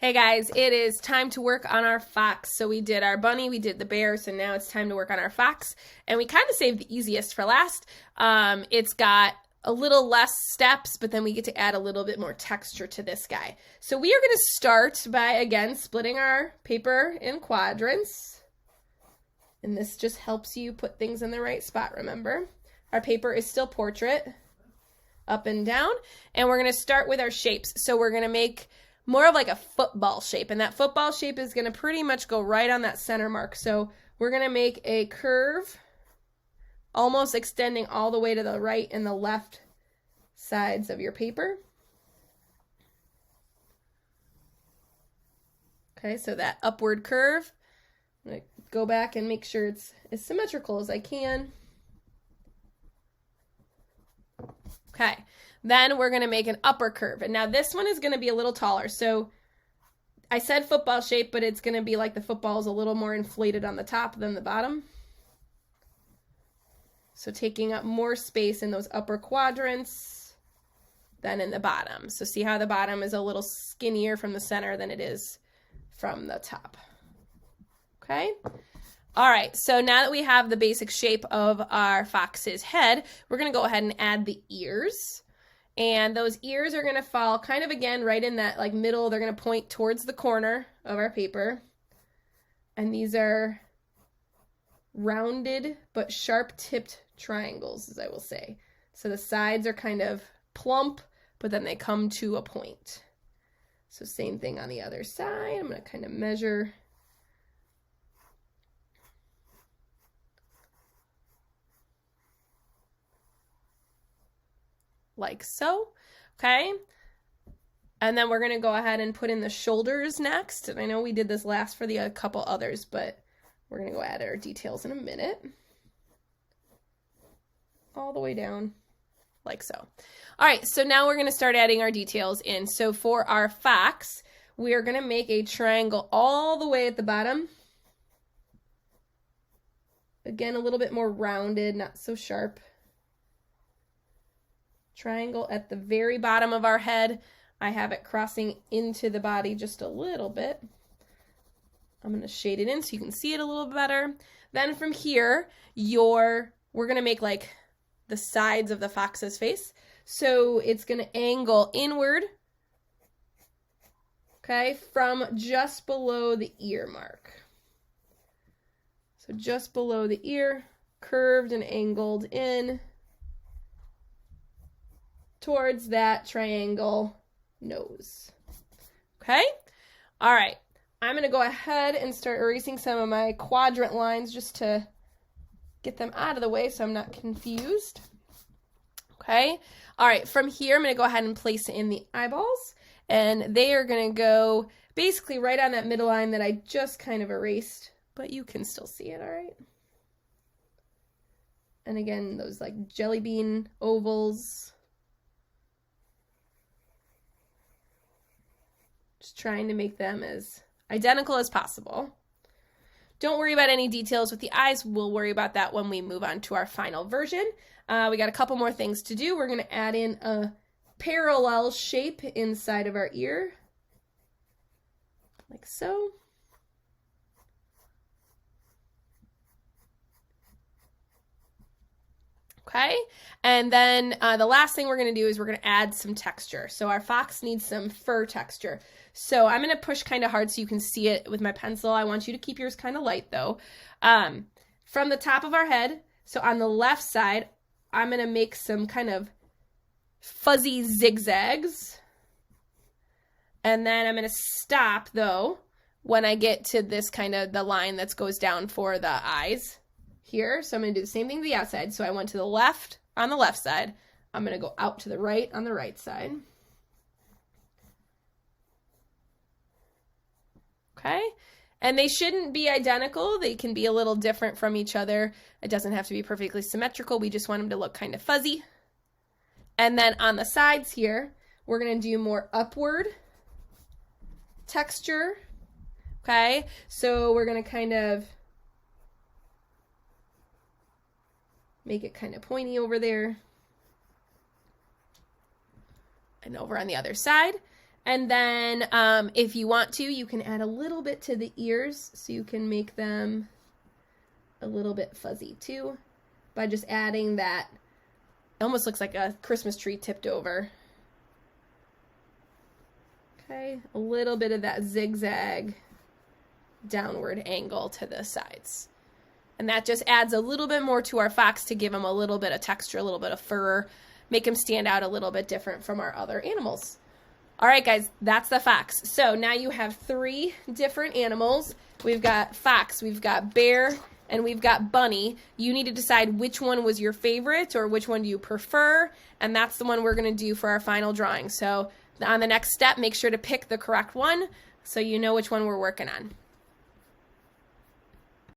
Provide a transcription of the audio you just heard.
Hey guys, it is time to work on our fox. So we did our bunny, we did the bear, so now it's time to work on our fox. And we kind of saved the easiest for last. It's got a little less steps, but then we get to add a little bit more texture to this guy. So we are going to start by, again, splitting our paper in quadrants. And this just helps you put things in the right spot, remember? Our paper is still portrait, up and down. And we're going to start with our shapes. So we're going to make more of like a football shape, and that football shape is going to pretty much go right on that center mark. So we're going to make a curve almost extending all the way to the right and the left sides of your paper. Okay, so that upward curve, I'm going to go back and make sure it's as symmetrical as I can. Okay. Then we're going to make an upper curve. And now this one is going to be a little taller. So I said football shape, but it's going to be like the football is a little more inflated on the top than the bottom. So taking up more space in those upper quadrants than in the bottom. So see how the bottom is a little skinnier from the center than it is from the top. Okay. All right. So now that we have the basic shape of our fox's head, we're going to go ahead and add the ears. And those ears are going to fall kind of again right in that like middle. They're going to point towards the corner of our paper. And these are rounded but sharp-tipped triangles, as I will say. So the sides are kind of plump, but then they come to a point. So same thing on the other side. I'm going to kind of measure. Like so, okay? And then we're going to go ahead and put in the shoulders next. And I know we did this last for the couple others, but we're going to go add our details in a minute. All the way down, like so. All right, so now we're going to start adding our details in. So for our fox, we are going to make a triangle all the way at the bottom. Again, a little bit more rounded, not so sharp. Triangle at the very bottom of our head. I have it crossing into the body just a little bit. I'm going to shade it in so you can see it a little better. Then from here, we're going to make like the sides of the fox's face. So it's going to angle inward, okay, from just below the ear mark. So just below the ear, curved and angled in towards that triangle nose. Okay? All right. I'm going to go ahead and start erasing some of my quadrant lines just to get them out of the way so I'm not confused. Okay? All right. From here, I'm going to go ahead and place in the eyeballs, and they are going to go basically right on that middle line that I just kind of erased, but you can still see it, all right? And again, those like jelly bean ovals. Just trying to make them as identical as possible. Don't worry about any details with the eyes. We'll worry about that when we move on to our final version. We got a couple more things to do. We're going to add in a parallel shape inside of our ear, like so. Okay, and then the last thing we're going to do is we're going to add some texture. So our fox needs some fur texture. So I'm going to push kind of hard so you can see it with my pencil. I want you to keep yours kind of light though. From the top of our head, so on the left side, I'm going to make some kind of fuzzy zigzags. And then I'm going to stop though when I get to this kind of the line that goes down for the eyes. Here, so I'm going to do the same thing to the outside. So I went to the left on the left side. I'm going to go out to the right on the right side. Okay, and they shouldn't be identical. They can be a little different from each other. It doesn't have to be perfectly symmetrical. We just want them to look kind of fuzzy. And then on the sides here, we're going to do more upward texture. Okay, so we're going to kind of make it kind of pointy over there. And over on the other side. And then if you want to, you can add a little bit to the ears, so you can make them a little bit fuzzy too by just adding that. It almost looks like a Christmas tree tipped over. Okay, a little bit of that zigzag downward angle to the sides. And that just adds a little bit more to our fox to give him a little bit of texture, a little bit of fur, make him stand out a little bit different from our other animals. All right, guys, that's the fox. So now you have 3 different animals. We've got fox, we've got bear, and we've got bunny. You need to decide which one was your favorite or which one do you prefer, and that's the one we're going to do for our final drawing. So on the next step, make sure to pick the correct one so you know which one we're working on.